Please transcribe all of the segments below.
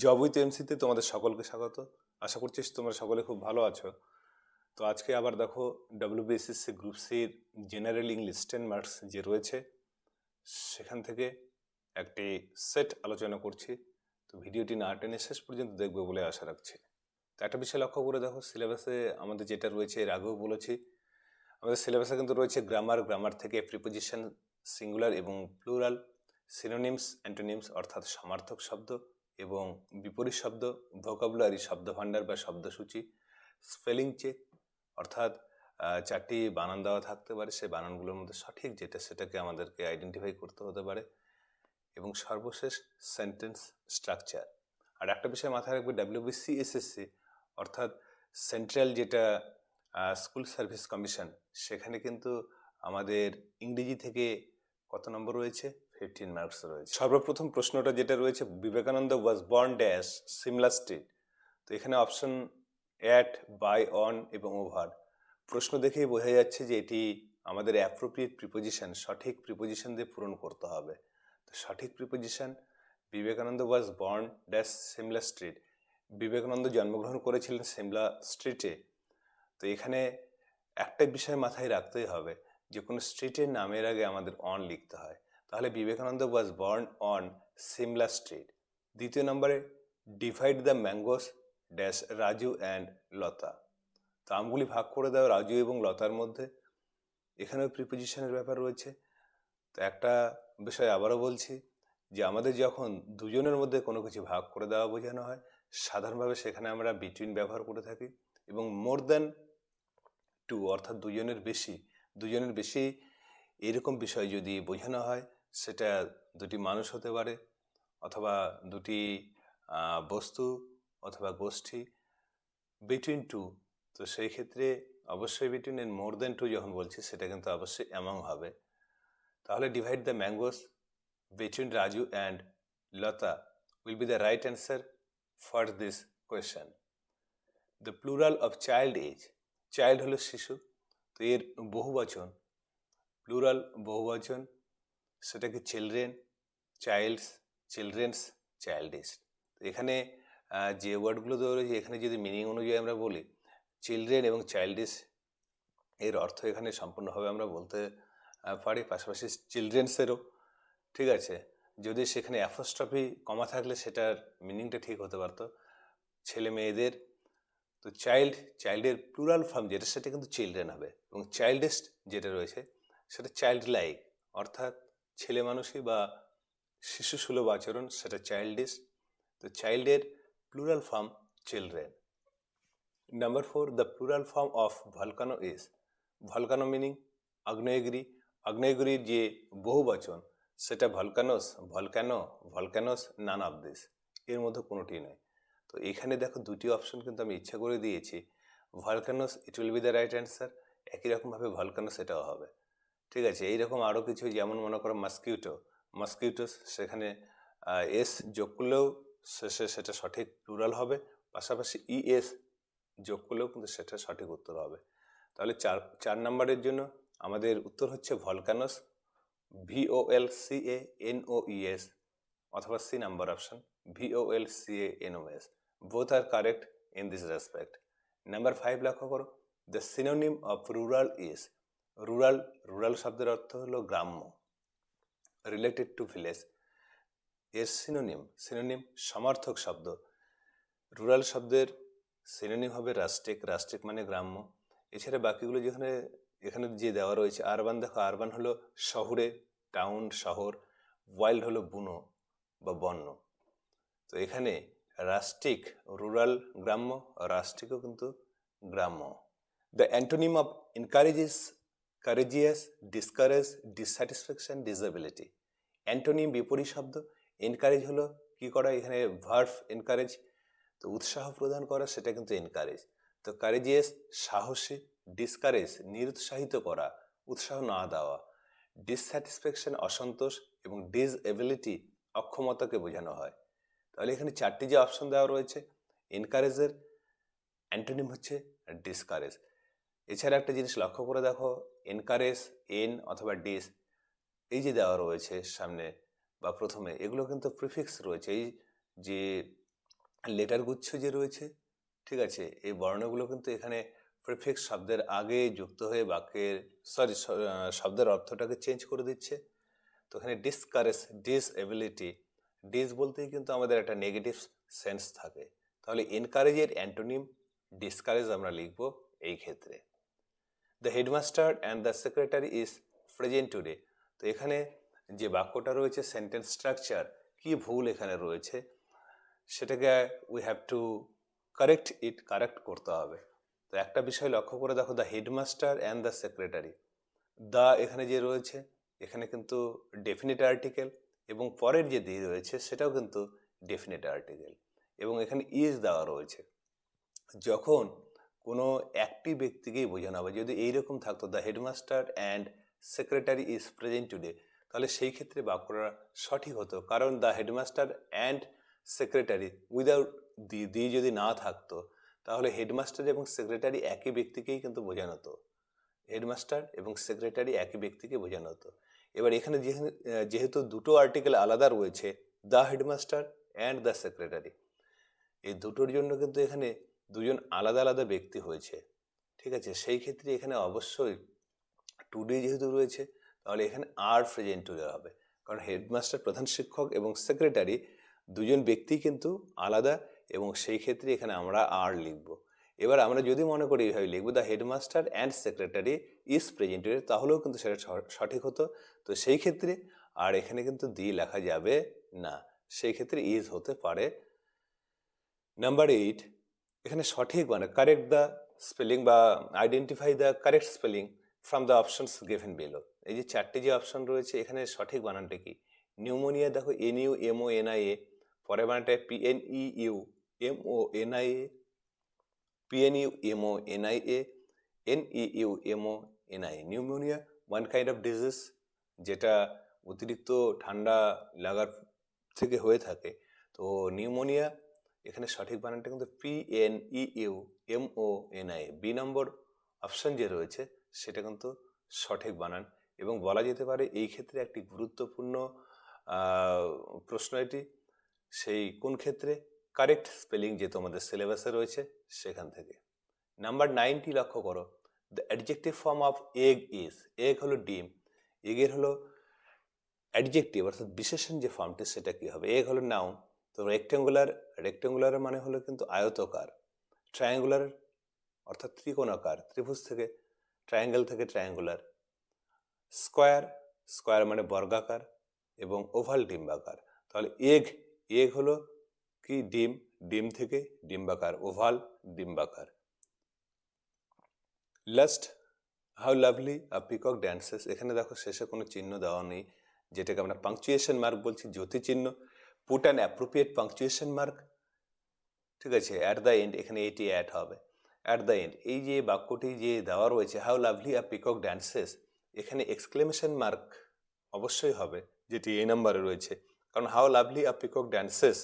Job with এমসিতে তোমাদের সকলকে স্বাগত। আশা করছি তোমরা সকলে খুব ভালো আছো। তো আজকে আবার দেখো ডব্লিউবিএসএসসি গ্রুপ সির জেনারেল ইংলিশ 10 মার্কস যে রয়েছে সেখান থেকে একটি সেট আলোচনা করছি। তো ভিডিওটি না টেনে শেষ পর্যন্ত দেখবে বলে আশা রাখছি। তো একটা বিষয় লক্ষ্য করে দেখো, সিলেবাসে আমাদের যেটা রয়েছে এর আগেও বলেছি, আমাদের সিলেবাসে কিন্তু রয়েছে গ্রামার থেকে প্রিপোজিশন, সিঙ্গুলার এবং প্লুরাল, সিনোনিমস, অ্যান্টোনিমস অর্থাৎ সমার্থক শব্দ এবং বিপরীত শব্দ, ভোকাবুলারি শব্দভাণ্ডার বা শব্দসূচি, স্পেলিং চেক অর্থাৎ চারটি বানান দেওয়া থাকতে পারে, সেই বানানগুলোর মধ্যে সঠিক যেটা সেটাকে আমাদেরকে আইডেন্টিফাই করতে হতে পারে, এবং সর্বশেষ সেন্টেন্স স্ট্রাকচার। আর একটা বিষয় মাথায় রাখবে, ডাব্লিউবিসিএসএসসি অর্থাৎ সেন্ট্রাল যেটা স্কুল সার্ভিস কমিশন, সেখানে কিন্তু আমাদের ইংরেজি থেকে কত নম্বর রয়েছে? 15 মার্কস রয়েছে। সর্বপ্রথম প্রশ্নটা যেটা রয়েছে, Vivekananda was born dash Shimla street. তো এখানে অপশন অ্যাট, বাই, অন এবং ওভার। প্রশ্ন দেখেই বোঝা যাচ্ছে যে এটি আমাদের অ্যাপ্রোপ্রিয়েট প্রিপোজিশন, সঠিক প্রিপোজিশন দিয়ে পূরণ করতে হবে। তো সঠিক preposition, Vivekananda was born dash Shimla street, Vivekananda জন্মগ্রহণ করেছিলেন সিমলা স্ট্রিটে। তো এখানে একটা বিষয় মাথায় রাখতেই হবে, যে কোনো স্ট্রিটের নামের আগে আমাদের অন লিখতে হয়। তাহলে Vivekananda was born on Simla street. দ্বিতীয় নম্বরে, divide the mangoes dash Raju and Lata. তো আমগুলি ভাগ করে দাও রাজু এবং লতার মধ্যে। এখানেও প্রিপোজিশনের ব্যাপার রয়েছে। তো একটা বিষয় আবারও বলছি, যে আমাদের যখন দুজনের মধ্যে কোনো কিছু ভাগ করে দেওয়া বোঝানো হয়, সাধারণভাবে সেখানে আমরা বিটুইন ব্যবহার করে থাকি, এবং মোর দ্যান টু অর্থাৎ দুজনের বেশি এরকম বিষয় যদি বোঝানো হয়, সেটা দুটি মানুষ হতে পারে, অথবা দুটি বস্তু অথবা গোষ্ঠী, বিটুইন টু। তো সেই ক্ষেত্রে অবশ্যই between and more than two যখন বলছি, সেটা কিন্তু অবশ্যই অ্যামং হবে। তাহলে divide the mangoes between Raju and Lata will be the right answer for this question. The plural of child is, child হলো শিশু, তো এর বহুবচন, প্লুরাল বহুবচন, সেটাকে চিলড্রেন, চাইল্ডস, চিলড্রেন্স, চাইল্ডিস। এখানে যে ওয়ার্ডগুলো দেওয়া রয়েছে, এখানে যদি মিনিং অনুযায়ী আমরা বলি, চিলড্রেন এবং চাইল্ডিস এর অর্থ এখানে সম্পূর্ণভাবে আমরা বলতে পারি, পাশাপাশি চিলড্রেন্সেরও। ঠিক আছে, যদি সেখানে অ্যাপোস্ট্রফি কমা থাকলে সেটার মিনিংটা ঠিক হতে পারতো, ছেলে মেয়েদের। তো চাইল্ডের প্লুরাল ফর্ম যেটা, সেটা কিন্তু চিলড্রেন হবে, এবং চাইল্ডেস্ট যেটা রয়েছে সেটা চাইল্ড লাইক অর্থাৎ ছেলে মানুষই বা শিশু সুলভ আচরণ, সেটা চাইল্ডিস্ট। তো চাইল্ডের plural form children. Number 4, the plural form of volcano is, volcano meaning আগ্নেয়গিরি, আগ্নেয়গিরির যে বহুবচন সেটা volcanoes, volcano, volcanoes, none of this, এর মধ্যে কোনোটি নয়। তো এখানে দেখো দুটি অপশন কিন্তু আমি ইচ্ছা করে দিয়েছি, volcanoes it will be the right answer, একই রকমভাবে ভলকানোস এটাও হবে। ঠিক আছে, এইরকম আরও কিছু, যেমন মনে করো মাস্কিউটো, মাস্কিউটোস, সেখানে এস যোগ করলেও শেষে সেটা সঠিক প্লুরাল হবে, পাশাপাশি ইএস যোগ করলেও কিন্তু সেটা সঠিক উত্তর হবে। তাহলে চার নম্বরের জন্য আমাদের উত্তর হচ্ছে ভলকানোস, VOLCANOES, অথবা C number option VOLCANOS, both are correct in this respect. Number 5 লক্ষ্য করো, the synonym of rural is, rural শব্দের অর্থ হলো গ্রাম্য, রিলেটেড টু ভিলেজ। এর সিনোনিম সমার্থক শব্দ, রুরাল শব্দের সিনোনিম হবে রাস্টিক, রাস্টিক মানে গ্রাম্য। এছাড়া বাকিগুলো যেখানে এখানে যে দেওয়া রয়েছে, আরবান, দেখো আরবান হলো শহরে, টাউন শহর, ওয়াইল্ড হলো বুনো বা বন্য। তো এখানে রাস্টিক রুরাল গ্রাম্য, রাস্টিকও কিন্তু গ্রাম্য। The antonym of encourages courageous, discourage, dissatisfaction, disability. Antonym বিপরীত শব্দ, এনকারেজ হলো কি করা, এখানে ভার্ব এনকারেজ, তো উৎসাহ প্রদান করা, সেটা কিন্তু এনকারেজ। তো কারেজিয়াস সাহসী, ডিসকারেজ নিরুৎসাহিত করা, উৎসাহ না দেওয়া, ডিসস্যাটিসফ্যাকশন অসন্তোষ, এবং ডিসএবিলিটি অক্ষমতাকে বোঝানো হয়। তাহলে এখানে চারটি যে অপশন দেওয়া রয়েছে, এনকারেজের অ্যান্টোনিম হচ্ছে ডিসকারেজ। এছাড়া একটা জিনিস লক্ষ্য করে দেখো, এনকারেজ, এন অথবা ডিস, এই যে দেওয়া রয়েছে সামনে বা প্রথমে, এগুলো কিন্তু প্রিফিক্স রয়েছে। এই যে লেটার গুচ্ছ যে রয়েছে, ঠিক আছে, এই বর্ণগুলো কিন্তু এখানে প্রিফিক্স শব্দের আগে যুক্ত হয়ে বাক্যের শব্দের অর্থটাকে চেঞ্জ করে দিচ্ছে। তো এখানে ডিসকারেজ, ডিসএবিলিটি, ডিস বলতেই কিন্তু আমাদের একটা নেগেটিভ সেন্স থাকে, তাহলে এনকারেজের অ্যান্টোনিম ডিসকারেজ আমরা লিখব এই ক্ষেত্রে। The headmaster and the secretary is present today. তো এখানে যে বাক্যটা রয়েছে সেন্টেন্স স্ট্রাকচার কি ভুল এখানে রয়েছে সেটাকে উই হ্যাভ টু কারেক্ট করতে হবে। তো একটা বিষয় লক্ষ্য করে দেখো, the headmaster and the secretary, the এখানে যে রয়েছে এখানে কিন্তু ডেফিনিট আর্টিকেল, এবং পরের যে দি রয়েছে সেটাও কিন্তু ডেফিনিট আর্টিকেল, এবং এখানে ইজ দেওয়া রয়েছে। যখন কোনো একটি ব্যক্তিকেই বোঝানো হবে, যদি এইরকম থাকতো the headmaster and secretary is present today, তাহলে সেই ক্ষেত্রে বাক্যটা সঠিক হতো, কারণ the headmaster and secretary without the যদি না থাকতো তাহলে হেডমাস্টার এবং সেক্রেটারি একই ব্যক্তিকেই কিন্তু বোঝানো হতো, হেডমাস্টার এবং সেক্রেটারি একই ব্যক্তিকে বোঝানো হতো। এবার এখানে যেহেতু দুটো আর্টিকেল আলাদা রয়েছে, the headmaster and the secretary, এই দুটোর জন্য কিন্তু এখানে দুজন আলাদা আলাদা ব্যক্তি হয়েছে, ঠিক আছে, সেই ক্ষেত্রে এখানে অবশ্যই টুডে যেহেতু রয়েছে তাহলে এখানে আর প্রেজেন্ট টুডে হবে, কারণ হেডমাস্টার প্রধান শিক্ষক এবং সেক্রেটারি দুজন ব্যক্তি কিন্তু আলাদা, এবং সেই ক্ষেত্রে এখানে আমরা আর লিখব। এবার আমরা যদি মনে করি এইভাবে লিখবো the headmaster and secretary is present today, তাহলেও কিন্তু সেটা সঠিক হতো। তো সেই ক্ষেত্রে আর এখানে কিন্তু দি লেখা যাবে না, সেই ক্ষেত্রে ইজ হতে পারে। নাম্বার 8, এখানে সঠিক মানে কারেক্ট দ্য স্পেলিং বা identify the correct spelling from the options given below. এই যে চারটি যে অপশন রয়েছে এখানে সঠিক বানানটা কি? নিউমোনিয়া দেখো NUMONIA, পরের বানানটা PNEUMONIA, NEUMONIA। Pneumonia one kind of disease, যেটা অতিরিক্ত ঠান্ডা লাগার থেকে হয়ে থাকে। তো নিউমোনিয়া এখানে সঠিক বানানটা কিন্তু PNEUMONIA। বি নম্বর অপশন যে রয়েছে সেটা কিন্তু সঠিক বানান, এবং বলা যেতে পারে এই ক্ষেত্রে একটি গুরুত্বপূর্ণ প্রশ্ন এটি। সেই কোন ক্ষেত্রে? কারেক্ট স্পেলিং যে তোমাদের সিলেবাসে রয়েছে সেখান থেকে। নাম্বার 9টি লক্ষ্য করো, the adjective form of egg is. Egg হলো ডিম, এগের হলো অ্যাডজেক্টিভ অর্থাৎ বিশেষণ যে ফর্মটি সেটা কি হবে? এগ হলো নাউন। তো রেক্টেঙ্গুলার মানে হলো কিন্তু আয়তকার, ট্রায়াঙ্গুলার অর্থাৎ ত্রিকোণাকার, ত্রিভুজ থেকে ট্রায়াঙ্গেল থেকে ট্রায়াঙ্গুলার, স্কোয়ার মানে বর্গাকার, এবং ওভাল ডিম্বাকার। তাহলে এগ হলো কি? ডিম থেকে ডিম্বাকার, ওভাল ডিম্বাকার। Last, how lovely a peacock dances. এখানে দেখো শেষে কোনো চিহ্ন দেওয়া নেই, যেটাকে আমরা পাংচুয়েশন মার্ক বলছি, জ্যোতি চিহ্ন। Put an appropriate punctuation mark, ঠিক আছে, অ্যাট দ্য এন্ড, এখানে এটি অ্যাড হবে অ্যাট দ্য এন্ড। এই যে বাক্যটি যে দেওয়া রয়েছে how lovely a peacock dances, এখানে এক্সক্লেমেশন মার্ক অবশ্যই হবে, যেটি এই নাম্বারে রয়েছে, কারণ how lovely a peacock dances,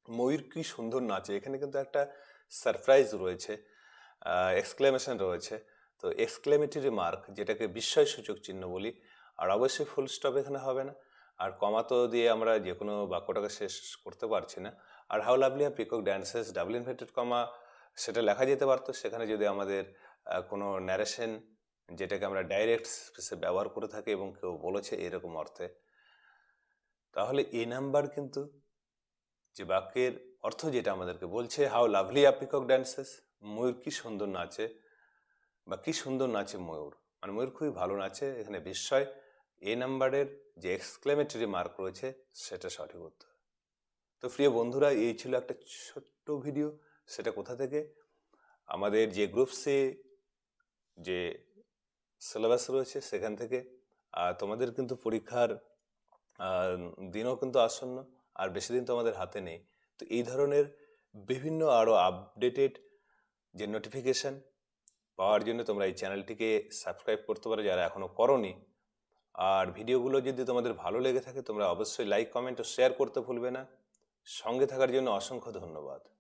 ময়ূর কি সুন্দর নাচে, এখানে কিন্তু একটা সারপ্রাইজ রয়েছে, এক্সক্লেমেশন রয়েছে। তো এক্সক্লেমেটরি মার্ক, যেটাকে বিস্ময়সূচক চিহ্ন বলি, আর অবশ্যই ফুল স্টপ এখানে হবে না, আর কমা তো দিয়ে আমরা যে কোনো বাক্যটাকে শেষ করতে পারছি না। আর how lovely a peacock dances double inverted comma সেটা লেখা যেতে পারতো সেখানে, যদি আমাদের কোনো ন্যারেশন যেটাকে আমরা ডাইরেক্ট স্পেসে ব্যবহার করে থাকি এবং কেউ বলেছে এরকম অর্থে, তাহলে এই নাম্বার কিন্তু যে বাক্যের অর্থ যেটা আমাদেরকে বলছে how lovely a peacock dances, ময়ূর কি সুন্দর নাচে, বা কি সুন্দর নাচে ময়ূর, মানে ময়ূর খুবই ভালো নাচে, এখানে বিস্ময়, এই নাম্বারের যে এক্সক্লেমেটরি মার্ক রয়েছে সেটা সঠিক উত্তর। তো প্রিয় বন্ধুরা, এই ছিল একটা ছোট্ট ভিডিও, সেটা কোথা থেকে? আমাদের যে গ্রুপ সি যে সিলেবাস রয়েছে সেখান থেকে। আর তোমাদের কিন্তু পরীক্ষার দিনও কিন্তু আসন্ন, আর বেশি দিন তো আমাদের হাতে নেই। তো এই ধরনের বিভিন্ন আরও আপডেটেড যে নোটিফিকেশান পাওয়ার জন্য তোমরা এই চ্যানেলটিকে সাবস্ক্রাইব করতে পারো যারা এখনও করোনি। আর ভিডিওগুলো যদি তোমাদের ভালো লেগে থাকে তোমরা অবশ্যই লাইক, কমেন্ট ও শেয়ার করতে ভুলবে না। সঙ্গে থাকার জন্য অসংখ্য ধন্যবাদ।